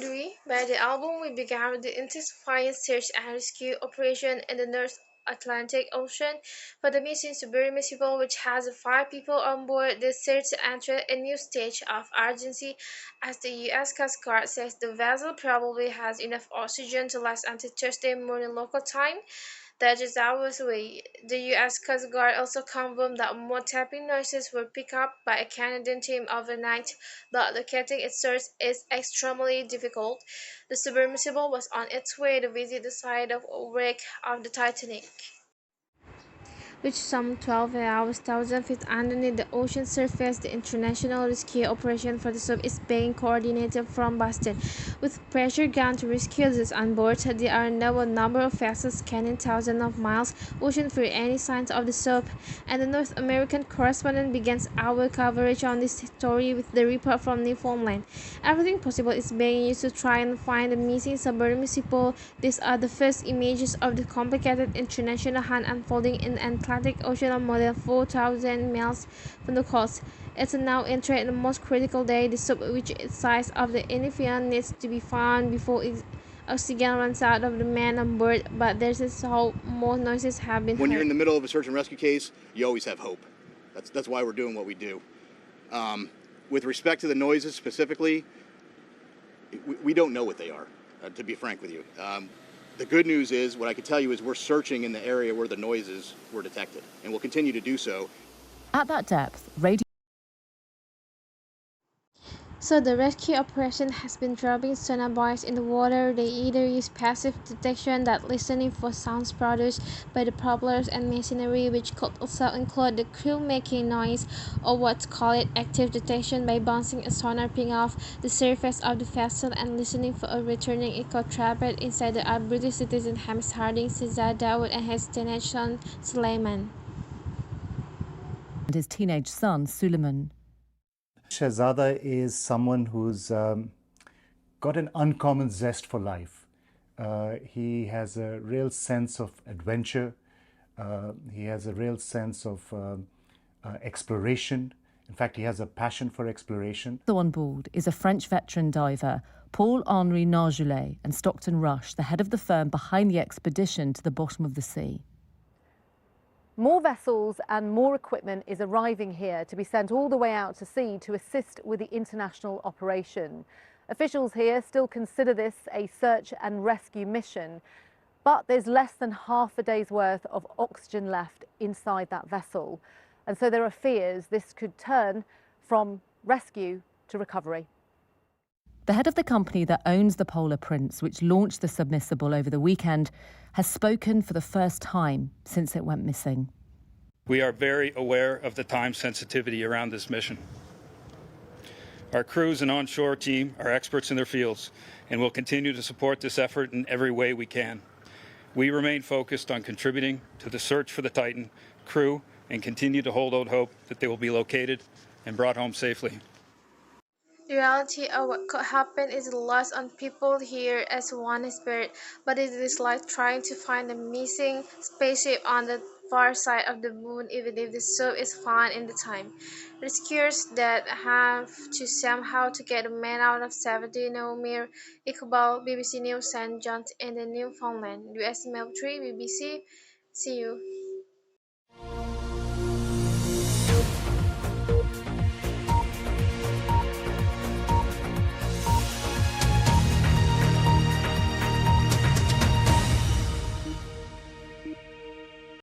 Dwi. By the album, we began with the intensifying search and rescue operation in the North Atlantic Ocean for the missing submersible, which has five people on board. The search entered a new stage of urgency as the U.S. Coast Guard says the vessel probably has enough oxygen to last until Thursday morning local time. That is hours away. The U.S. Coast Guard also confirmed that more tapping noises were picked up by a Canadian team overnight, but locating its source is extremely difficult. The submersible was on its way to visit the site of wreck of the Titanic, which some 12 hours 1,000 feet underneath the ocean surface. The international rescue operation for the sub is being coordinated from Boston, with pressure gun to rescue those on board. There are now a number of vessels scanning thousands of miles ocean for any signs of the sub, and the North American correspondent begins our coverage on this story with the report from Newfoundland. Everything possible is being used to try and find the missing submersible. These are the first images of the complicated international hunt unfolding in the Atlantic Ocean on more than 4,000 miles from the coast. It's now entering the most critical day. The sub, which is the size of the Enfield, needs to be found before oxygen runs out of the men on board. But there's how more noises have been When heard. you're in the middle of a search and rescue case, you always have hope. That's why we're doing what we do. With respect to the noises specifically, we don't know what they are, to be frank with you. The good news is, what I can tell you is we're searching in the area where the noises were detected, and we'll continue to do so. At that depth, radio. So the rescue operation has been dropping sonar buoys in the water. They either use passive detection, that listening for sounds produced by the propellers and machinery, which could also include the crew making noise, or what's called active detection by bouncing a sonar ping off the surface of the vessel and listening for a returning echo trapped inside. The British citizen James Harding, Cesar Dawood, and his teenage son Suleiman. And his teenage son, Suleiman. Shahzada is someone who's got an uncommon zest for life. He has a real sense of adventure. He has a real sense of exploration. In fact, he has a passion for exploration. Also on board is a French veteran diver, Paul-Henri Nargeolet, and Stockton Rush, the head of the firm behind the expedition to the bottom of the sea. More vessels and more equipment is arriving here to be sent all the way out to sea to assist with the international operation. Officials here still consider this a search and rescue mission, but there's less than half a day's worth of oxygen left inside that vessel. And so there are fears this could turn from rescue to recovery. The head of the company that owns the Polar Prince, which launched the submersible over the weekend, has spoken for the first time since it went missing. We are very aware of the time sensitivity around this mission. Our crews and onshore team are experts in their fields and will continue to support this effort in every way we can. We remain focused on contributing to the search for the Titan crew and continue to hold out hope that they will be located and brought home safely. The reality of what could happen is lost on people here as one is buried, but it is like trying to find a missing spaceship on the far side of the moon, even if the sub is found in the time. Rescuers that have to somehow to get the man out of 70 Naomi Iqbal, BBC News St. John's in the Newfoundland. Dwi Asmia Putri, BBC. See you.